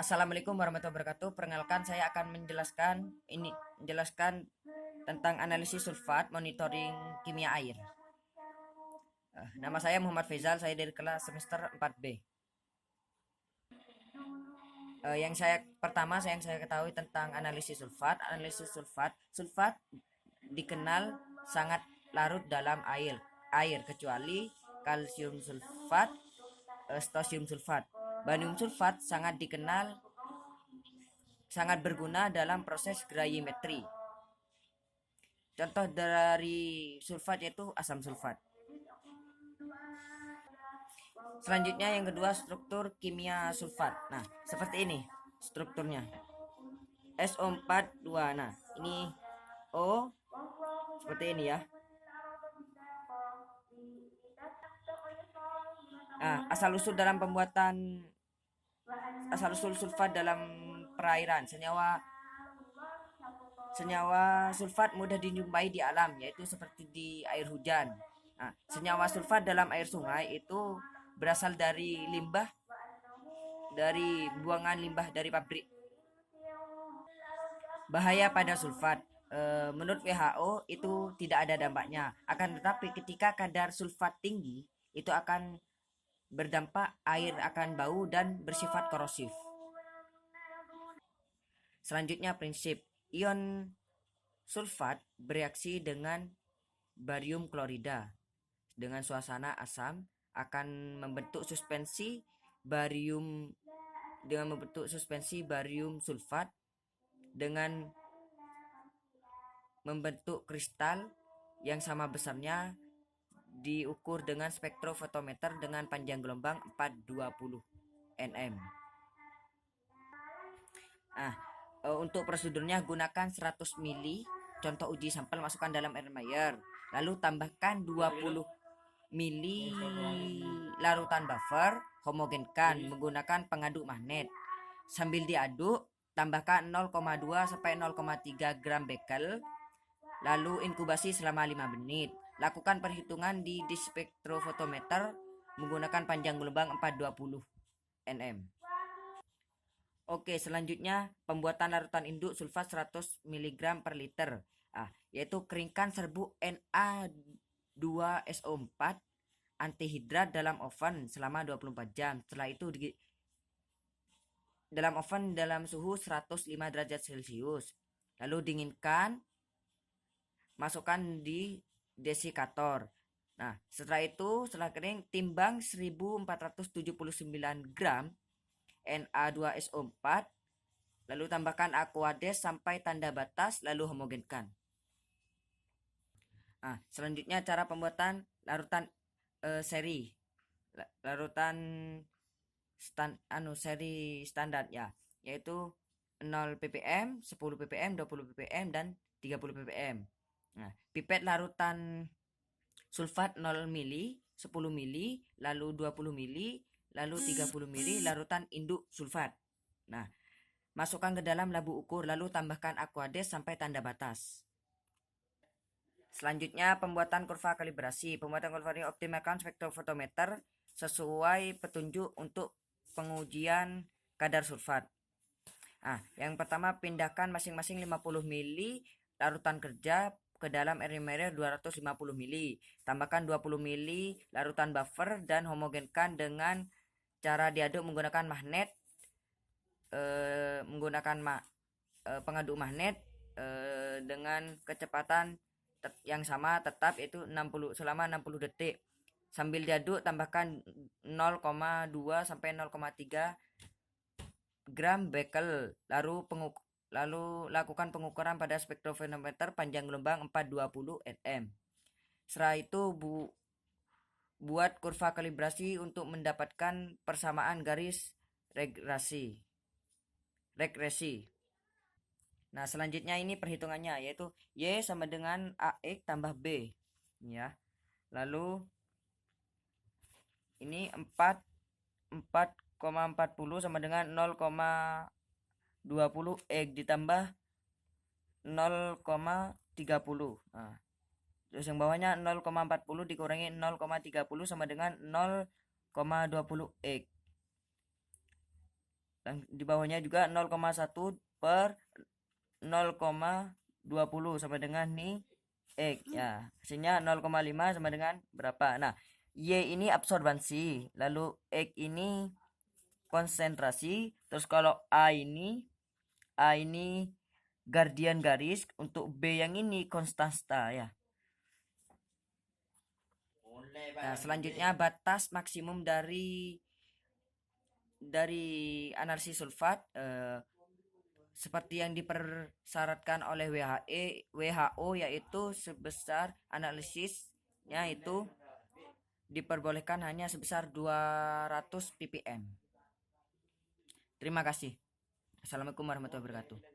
Assalamualaikum warahmatullahi wabarakatuh. Perkenalkan, saya akan menjelaskan tentang analisis sulfat monitoring kimia air. Nama saya Muhammad Faizal, saya dari kelas semester 4B. Yang saya ketahui tentang analisis sulfat. Sulfat dikenal sangat larut dalam air kecuali kalsium sulfat, stosium sulfat. Barium sulfat sangat berguna dalam proses gravimetri. Contoh dari sulfat yaitu asam sulfat. Selanjutnya yang kedua, struktur kimia sulfat. Nah, seperti ini strukturnya. SO4 2. Nah, ini O seperti ini ya. Nah, asal usul sulfat dalam perairan. Senyawa sulfat mudah dijumpai di alam, yaitu seperti di air hujan. Nah, senyawa sulfat dalam air sungai itu berasal dari buangan limbah dari pabrik. Bahaya pada sulfat. Menurut WHO itu tidak ada dampaknya. Akan tetapi ketika kadar sulfat tinggi, itu akan berdampak, air akan bau dan bersifat korosif. Selanjutnya prinsip. Ion sulfat bereaksi dengan barium klorida dengan suasana asam akan membentuk suspensi barium sulfat dengan membentuk kristal yang sama besarnya, diukur dengan spektrofotometer dengan panjang gelombang 420 nm. Untuk prosedurnya gunakan 100 ml contoh uji sampel, masukkan dalam air mayer, lalu tambahkan 20 ml larutan buffer, homogenkan menggunakan pengaduk magnet. Sambil diaduk, tambahkan 0,2 sampai 0,3 gram bekel, lalu inkubasi selama 5 menit. Lakukan perhitungan di spektrofotometer menggunakan panjang gelombang 420 nm. Oke, selanjutnya pembuatan larutan induk sulfat 100 mg per liter. Yaitu keringkan serbuk Na2SO4 antihidrat dalam oven selama 24 jam. Setelah itu dalam oven dalam suhu 105 derajat Celcius. Lalu dinginkan, masukkan di desikator. Nah, setelah kering, timbang 1479 gram Na2SO4, lalu tambahkan Aquades sampai tanda batas, lalu homogenkan. Selanjutnya cara pembuatan larutan seri. Larutan seri standar ya, yaitu 0 ppm, 10 ppm, 20 ppm dan 30 ppm. Pipet larutan sulfat 0 mili, 10 mili, lalu 20 mili, lalu 30 mili larutan induk sulfat. Masukkan ke dalam labu ukur, lalu tambahkan Aquades sampai tanda batas. Selanjutnya pembuatan kurva kalibrasi. Pembuatan kurva ini optimalkan spektrofotometer sesuai petunjuk untuk pengujian kadar sulfat. Yang pertama, pindahkan masing-masing 50 mili larutan kerja ke dalam air mayer 250 mili. Tambahkan 20 mili larutan buffer dan homogenkan dengan cara diaduk menggunakan magnet, pengaduk magnet dengan kecepatan yang sama tetap, yaitu selama 60 detik. Sambil diaduk, tambahkan 0,2 sampai 0,3 gram bekel, lalu lakukan pengukuran pada spektrofotometer panjang gelombang 420 nm. Setelah itu buat kurva kalibrasi untuk mendapatkan persamaan garis regresi. Nah, selanjutnya ini perhitungannya, yaitu Y sama dengan AX tambah B ya. Lalu ini 4,40 sama dengan 0,20 X ditambah 0,30. Terus yang bawahnya 0,40 dikurangi 0,30 sama dengan 0,20 X. Di bawahnya juga 0,1 per 0,20 sama dengan nih X ya. Hasilnya 0,5 sama dengan berapa? Nah, Y ini absorbansi, lalu X ini konsentrasi, terus kalau A ini guardian garis, untuk B yang ini konstanta ya. Nah, selanjutnya batas maksimum dari analisis sulfat seperti yang dipersyaratkan oleh WHO yaitu sebesar analisisnya itu diperbolehkan hanya sebesar 200 ppm. Terima kasih. Assalamualaikum warahmatullahi wabarakatuh.